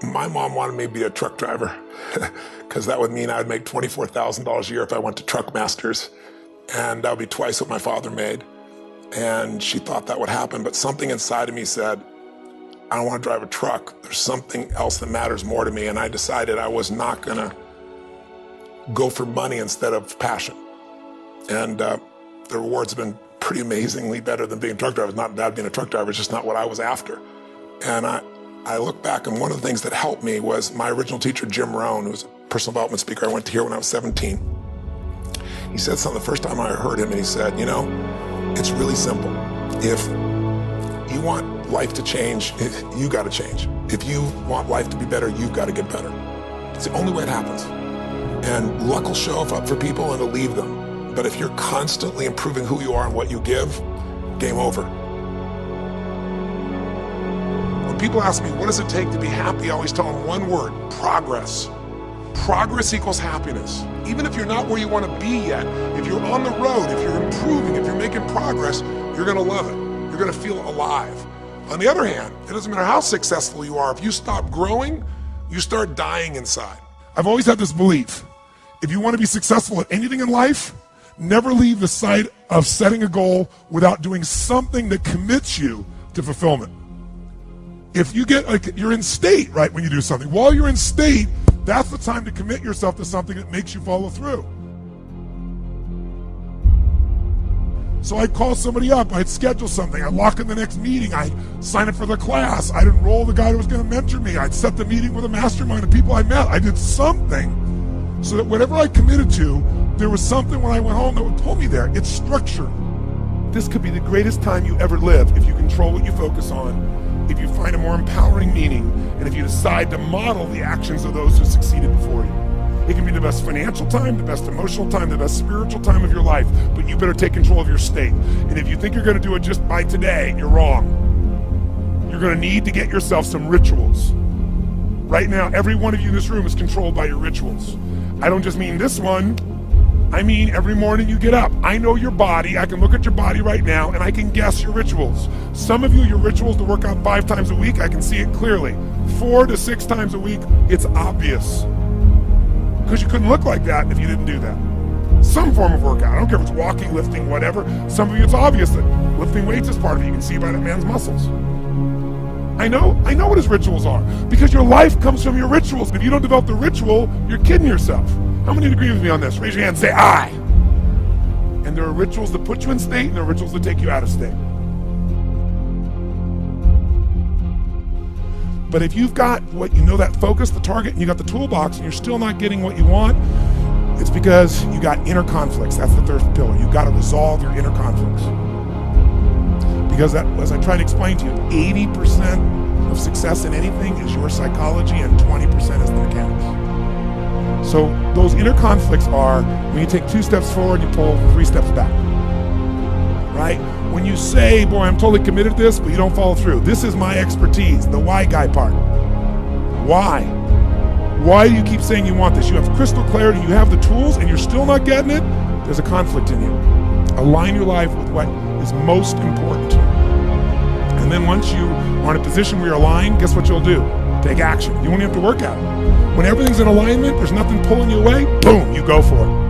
My mom wanted me to be a truck driver because that would mean I'd make $24,000 a year if I went to Truck Masters, and that would be twice what my father made. And she thought that would happen, but something inside of me said, I don't want to drive a truck. There's something else that matters more to me, and I decided I was not gonna go for money instead of passion. And the rewards have been pretty amazingly better than being a truck driver. It's not bad being a truck driver, it's just not what I was after. And I look back, and one of the things that helped me was my original teacher, Jim Rohn, who was a personal development speaker I went to hear when I was 17. He said something the first time I heard him, and he said, you know, it's really simple. If you want life to change, you gotta change. If you want life to be better, you've gotta get better. It's the only way it happens. And luck will show up for people and it'll leave them. But if you're constantly improving who you are and what you give, game over. When people ask me, what does it take to be happy? I always tell them one word: progress. Progress equals happiness. Even if you're not where you want to be yet, if you're on the road, if you're improving, if you're making progress, you're gonna love it. You're gonna feel alive. On the other hand, it doesn't matter how successful you are, if you stop growing, you start dying inside. I've always had this belief: if you want to be successful at anything in life, never leave the sight of setting a goal without doing something that commits you to fulfillment. If you get, like, you're in state, right, when you do something. While you're in state, that's the time to commit yourself to something that makes you follow through. So I'd call somebody up, I'd schedule something, I'd lock in the next meeting, I'd sign up for the class, I'd enroll the guy who was gonna mentor me, I'd set the meeting with a mastermind of people I met. I did something so that whatever I committed to, there was something when I went home that would pull me there. It's structure. This could be the greatest time you ever live if you control what you focus on, if you find a more empowering meaning, and if you decide to model the actions of those who succeeded before you. It can be the best financial time, the best emotional time, the best spiritual time of your life, but you better take control of your state. And if you think you're gonna do it just by today, you're wrong. You're gonna need to get yourself some rituals. Right now, every one of you in this room is controlled by your rituals. I don't just mean this one, I mean every morning you get up. I know your body, I can look at your body right now, and I can guess your rituals. Some of you, your rituals to work out 5 times a week, I can see it clearly. 4 to 6 times a week, it's obvious. Because you couldn't look like that if you didn't do that. Some form of workout, I don't care if it's walking, lifting, whatever. Some of you, it's obvious that lifting weights is part of it. You can see by that man's muscles. I know what his rituals are, because your life comes from your rituals. If you don't develop the ritual, you're kidding yourself. How many agree with me on this? Raise your hand and say, I. And there are rituals that put you in state, and there are rituals that take you out of state. But if you've got what you know, that focus, the target, and you got the toolbox, and you're still not getting what you want, it's because you got inner conflicts. That's the third pillar. You've got to resolve your inner conflicts. Because that, as I try to explain to you, 80% of success in anything is your psychology, and 20% is the mechanics. So those inner conflicts are when you take 2 steps forward, you pull 3 steps back, right? When you say, boy, I'm totally committed to this, but you don't follow through. This is my expertise, the why guy part. Why? Why do you keep saying you want this? You have crystal clarity, you have the tools, and you're still not getting it? There's a conflict in you. Align your life with what is most important to you. And then once you are in a position where you're aligned, guess what you'll do? Take action. You won't even have to work out. When everything's in alignment, there's nothing pulling you away, boom, you go for it.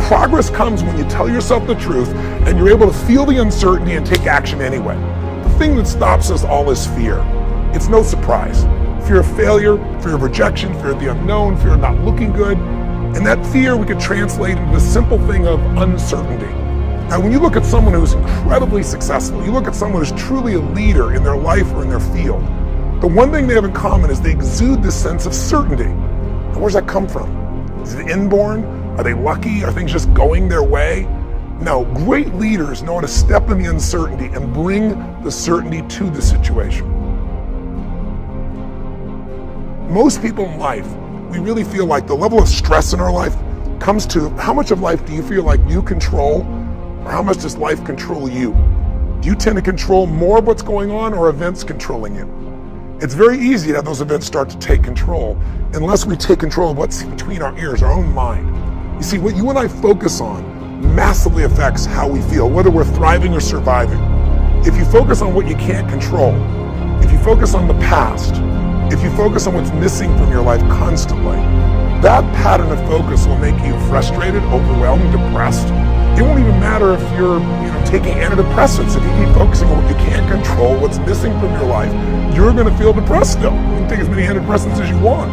Progress comes when you tell yourself the truth and you're able to feel the uncertainty and take action anyway. The thing that stops us all is fear. It's no surprise. Fear of failure, fear of rejection, fear of the unknown, fear of not looking good. And that fear we could translate into the simple thing of uncertainty. Now, when you look at someone who's incredibly successful, you look at someone who's truly a leader in their life or in their field, the one thing they have in common is they exude this sense of certainty. And where's that come from? Is it inborn? Are they lucky? Are things just going their way? No, great leaders know how to step in the uncertainty and bring the certainty to the situation. Most people in life, we really feel like the level of stress in our life comes to how much of life do you feel like you control, or how much does life control you? Do you tend to control more of what's going on, or events controlling you? It's very easy to have those events start to take control unless we take control of what's between our ears, our own mind. You see, what you and I focus on massively affects how we feel, whether we're thriving or surviving. If you focus on what you can't control, If you focus on the past, if you focus on what's missing from your life constantly, that pattern of focus will make you frustrated, overwhelmed, depressed. It won't even matter if you're taking antidepressants. If you keep focusing on what you can't control, what's missing from your life, you're going to feel depressed still. You can take as many antidepressants as you want.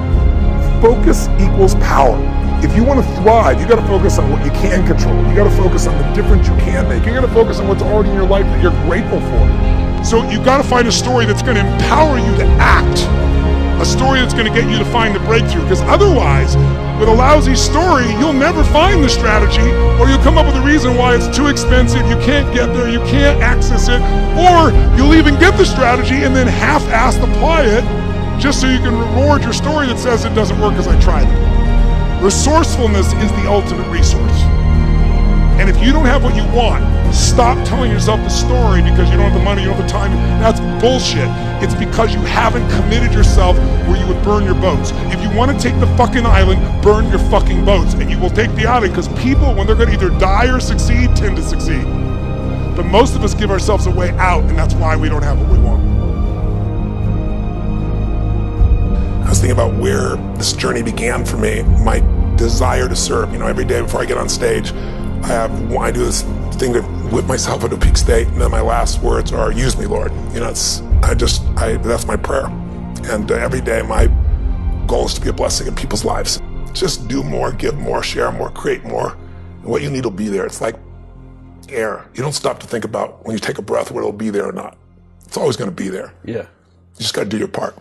Focus equals power. If you want to thrive, you got to focus on what you can control. You got to focus on the difference you can make. You got to focus on what's already in your life that you're grateful for. So you got to find a story that's going to empower you to act. A story that's going to get you to find the breakthrough. Because otherwise, with a lousy story, you'll never find the strategy, or you'll come up with a reason why it's too expensive, you can't get there, you can't access it, or you'll even get the strategy and then half-assed apply it just so you can reward your story that says it doesn't work because I tried it. Resourcefulness is the ultimate resource. And if you don't have what you want, stop telling yourself the story because you don't have the money, you don't have the time. That's bullshit. It's because you haven't committed yourself where you would burn your boats. If you want to take the fucking island, burn your fucking boats, and you will take the island, because people, when they're going to either die or succeed, tend to succeed. But most of us give ourselves a way out, and that's why we don't have what we want. I was thinking about where this journey began for me, my desire to serve. Every day before I get on stage, I do this thing to whip myself into a peak state, and then my last words are, "Use me, Lord." That's my prayer. And every day my goal is to be a blessing in people's lives. Just do more, give more, share more, create more. And what you need will be there. It's like air. You don't stop to think about when you take a breath whether it'll be there or not. It's always going to be there. Yeah. You just got to do your part.